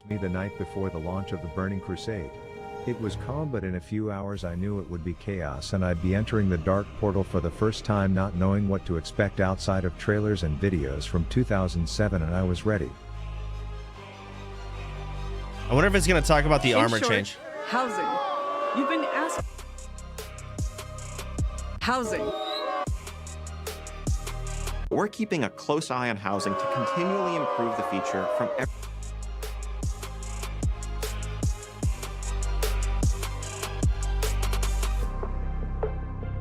Me the night before the launch of the Burning Crusade. It was calm, but in a few hours I knew it would be chaos and I'd be entering the dark portal for the first time, not knowing what to expect outside of trailers and videos from 2007, and I was ready. I wonder if it's going to talk about the armor change. Housing. You've been asked. Housing. We're keeping a close eye on housing to continually improve the feature from every.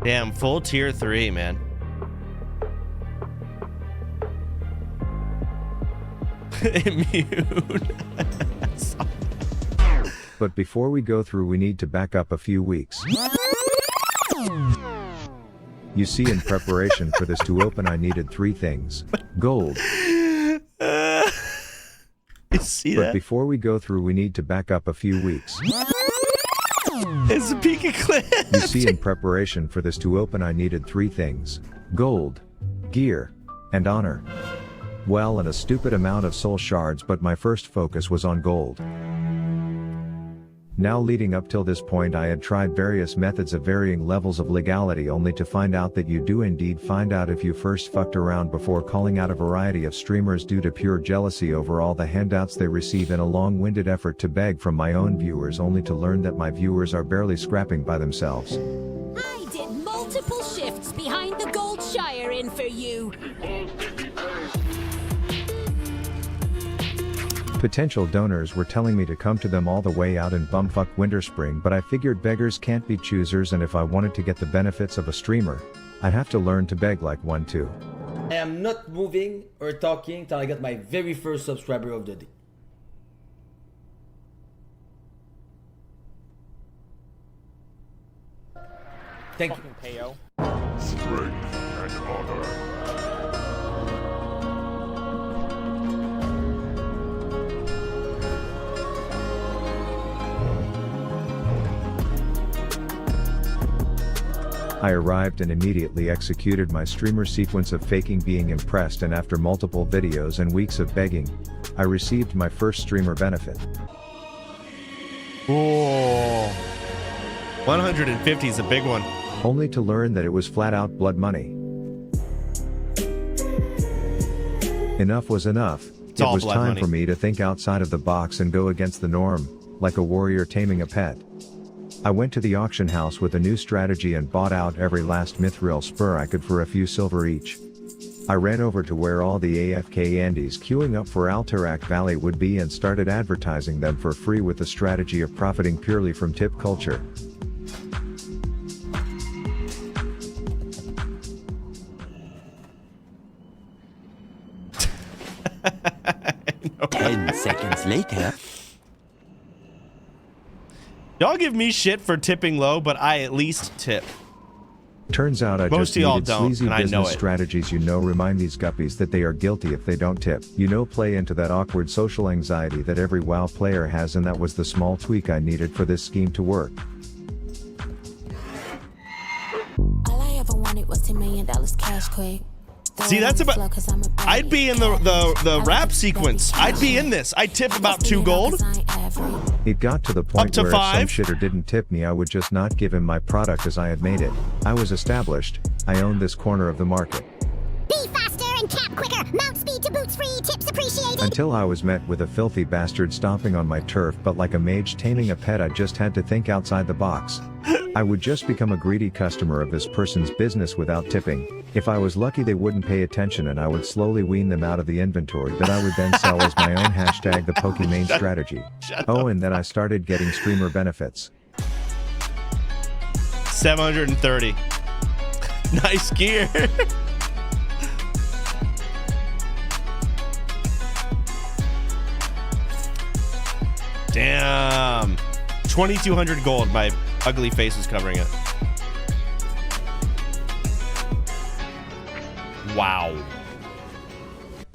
Damn, full tier 3, man. Immune. But before we go through, we need to back up a few weeks. You see, in preparation for this to open, I needed 3 things. Gold. You see But that? before we go through, we need to back up a few weeks. It's a peak eclipse. You see, in preparation for this to open, I needed 3 things. Gold, gear, and honor. Well, and a stupid amount of soul shards, but my first focus was on gold. Now, leading up till this point, I had tried various methods of varying levels of legality, only to find out that you do indeed find out if you first fucked around before calling out a variety of streamers due to pure jealousy over all the handouts they receive in a long-winded effort to beg from my own viewers, only to learn that my viewers are barely scrapping by themselves. I did multiple shifts behind the Gold Shire in for you. Potential donors were telling me to come to them all the way out in bumfuck winter spring, but I figured beggars can't be choosers, and if I wanted to get the benefits of a streamer, I'd have to learn to beg like one too. I am not moving or talking till I get my very first subscriber of the day. Thank you. Strength and honor. I arrived and immediately executed my streamer sequence of faking being impressed, and after multiple videos and weeks of begging, I received my first streamer benefit. Oh, 150 is a big one. Only to learn that it was flat out blood money. Enough was enough. It all was blood time money. for me to think outside of the box and go against the norm, like a warrior taming a pet. I went to the auction house with a new strategy and bought out every last mithril spur I could for a few silver each. I ran over to where all the AFK Andes queuing up for Alterac Valley would be and started advertising them for free with the strategy of profiting purely from tip culture. No. 10 seconds later. Y'all give me shit for tipping low, but I at least tip. Turns out I Most just of y'all needed don't, sleazy and I know business it. strategies, remind these guppies that they are guilty if they don't tip. Play into that awkward social anxiety that every WoW player has, and that was the small tweak I needed for this scheme to work. All I ever wanted was $10 million cash quick. See, that's about. I'd be in the rap sequence. I'd be in this. I'd tip about 2 gold. It got to the point to where if some 5? shitter didn't tip me, I would just not give him my product as I had made it. I was established. I owned this corner of the market. Be faster and cap quicker. Mount speed to boots free. Tips appreciated. Until I was met with a filthy bastard stomping on my turf, but like a mage taming a pet, I just had to think outside the box. I would just become a greedy customer of this person's business without tipping. If I was lucky, they wouldn't pay attention and I would slowly wean them out of the inventory that I would then sell as my own hashtag the Pokimane strategy. Oh, and then I started getting streamer benefits. 730. Nice gear. Damn. 2,200 gold. My ugly face is covering it. Wow.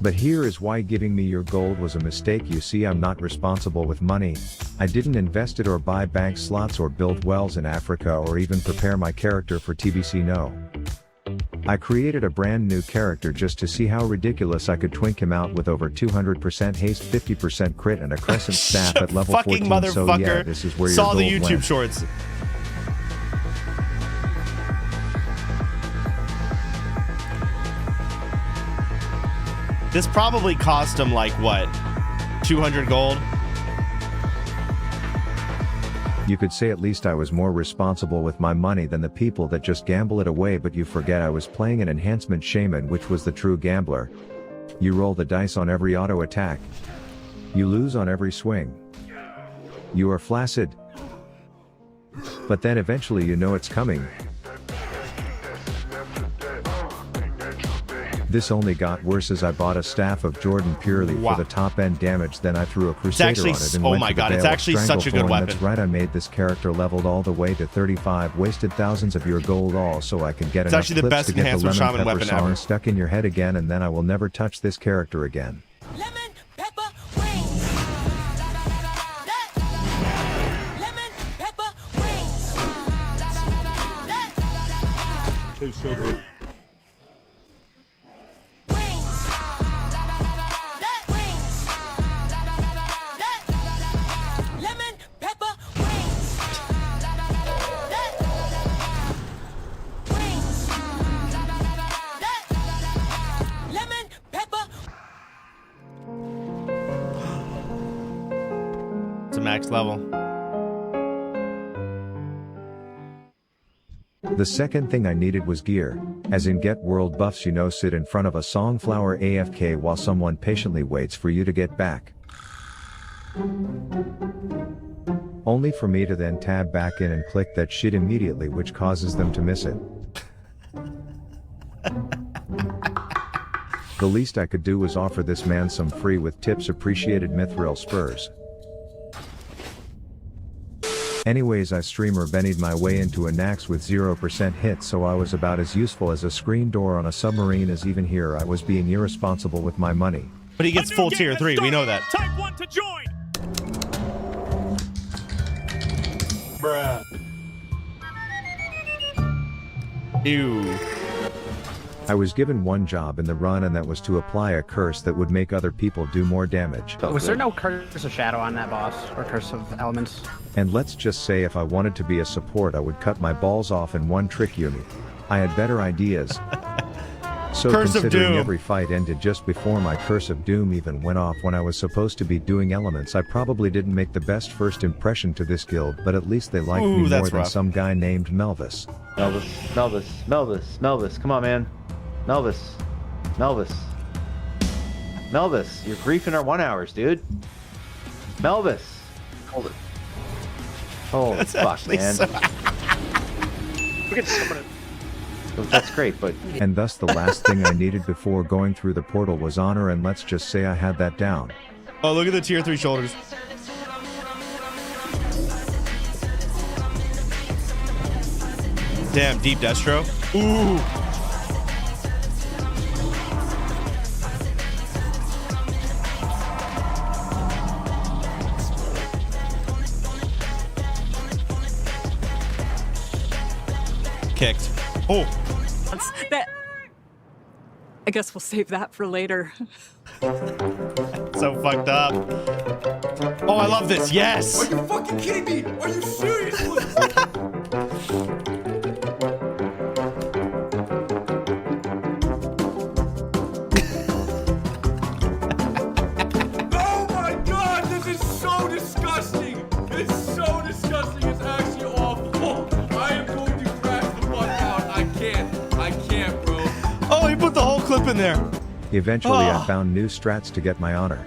But here is why giving me your gold was a mistake. You see, I'm not responsible with money. I didn't invest it or buy bank slots or build wells in Africa or even prepare my character for TBC. No. I created a brand new character just to see how ridiculous I could twink him out with over 200% haste, 50% crit, and a crescent staff at level Fucking 14. So yeah, motherfucker. this is where Saw your the gold YouTube went. shorts. This probably cost him like what? 200 gold? You could say at least I was more responsible with my money than the people that just gamble it away, but you forget I was playing an enhancement shaman, which was the true gambler. You roll the dice on every auto attack. You lose on every swing. You are flaccid. But then eventually you know it's coming. This only got worse as I bought a staff of Jordan purely Wow. for the top end damage, then I threw a Crusader actually on it and oh went my to the God, it's Veil of actually such a good Stranglethorn. weapon. That's right, I made this character leveled all the way to 35, wasted thousands of your gold all so I could get It's enough actually the clips best to get the enhancement lemon shaman pepper weapon song ever. stuck in your head again, and then I will never touch this character again. Lemon pepper wings. Lemon pepper wings. Tastes so good. Lemon pepper wings. Lemon pepper. It's a max level. The second thing I needed was gear, as in get world buffs, you know, sit in front of a songflower AFK while someone patiently waits for you to get back. Only for me to then tab back in and click that shit immediately, which causes them to miss it. The least I could do was offer this man some free with tips appreciated mithril spurs. Anyways, I streamer bennied my way into a Nax with 0% hit, so I was about as useful as a screen door on a submarine, as even here I was being irresponsible with my money. But he gets full tier 3, we know that. Type 1 to join. Bruh. Ew. I was given one job in the run, and that was to apply a curse that would make other people do more damage. Was there no Curse of Shadow on that boss? Or Curse of Elements? And let's just say if I wanted to be a support, I would cut my balls off in one trick unit. I had better ideas. So Curse of considering Doom. every fight ended just before my Curse of Doom even went off when I was supposed to be doing elements, I probably didn't make the best first impression to this guild, but at least they liked Ooh, me more that's than rough. some guy named Melvis. Melvis, come on, man. Melvis, you're griefing our 1 hours, dude. Melvis, hold it. Holy That's fuck, actually man. so- We could summon it. That's great, but And thus the last thing I needed before going through the portal was honor, and let's just say I had that down. Oh, look at the tier 3 shoulders. Damn, deep Destro. Ooh. Kicked. Oh. That. I guess we'll save that for later. So fucked up. Oh, I love this. Yes. Are you fucking kidding me? Are you serious? Oh my god, this is so disgusting! It's so disgusting, it's actually awful. I am going to crash the fuck out. I can't, bro. Oh, he put the whole clip in there. Eventually Oh. I found new strats to get my honor.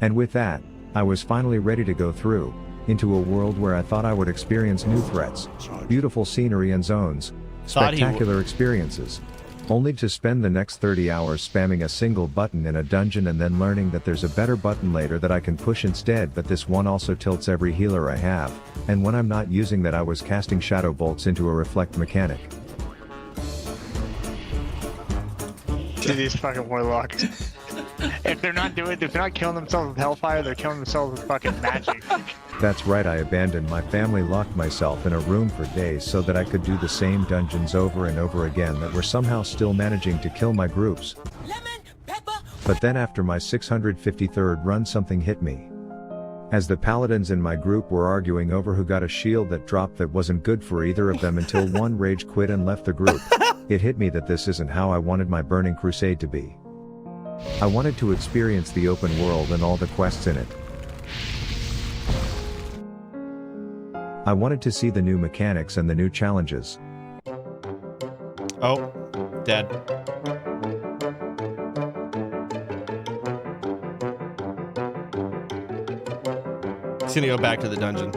And with that, I was finally ready to go through, into a world where I thought I would experience new threats, beautiful scenery and zones, spectacular experiences. Only to spend the next 30 hours spamming a single button in a dungeon and then learning that there's a better button later that I can push instead, but this one also tilts every healer I have, and when I'm not using that I was casting shadow bolts into a reflect mechanic. Dude, these fucking warlocks. If they're not killing themselves with hellfire, they're killing themselves with fucking magic. That's right, I abandoned my family, locked myself in a room for days so that I could do the same dungeons over and over again that were somehow still managing to kill my groups. But then after my 653rd run something hit me. As the paladins in my group were arguing over who got a shield that dropped that wasn't good for either of them until one rage quit and left the group, it hit me that this isn't how I wanted my burning crusade to be. I wanted to experience the open world and all the quests in it. I wanted to see the new mechanics and the new challenges. Oh, dead. He's gonna go back to the dungeon.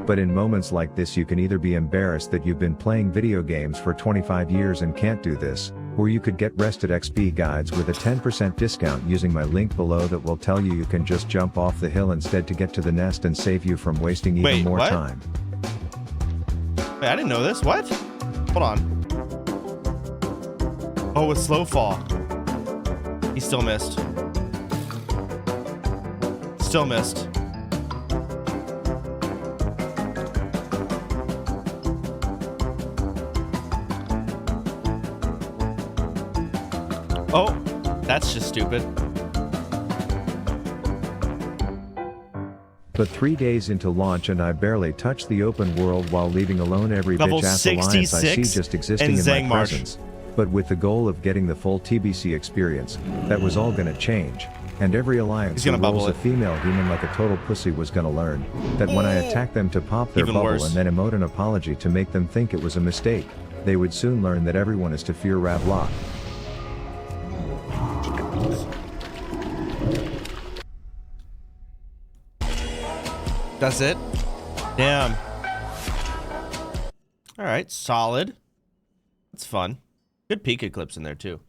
But in moments like this you can either be embarrassed that you've been playing video games for 25 years and can't do this, or you could get rested XP guides with a 10% discount using my link below that will tell you can just jump off the hill instead to get to the nest and save you from wasting even more time. Wait, I didn't know this. What? Hold on. Oh, with slow fall. He still missed. Still missed. Oh, that's just stupid. But 3 days into launch and I barely touched the open world while leaving alone every Level bitch-ass alliance I see 66 just existing and in my Zangmarsh. presence. But with the goal of getting the full TBC experience, that was all gonna change. And every alliance He's who gonna rolls bubble a female human like a total pussy was gonna learn that when I attacked them to pop their Even bubble worse. and then emote an apology to make them think it was a mistake, they would soon learn that everyone is to fear Ravlock. That's it? Damn. Alright, solid. That's fun. Good Pika clips in there too.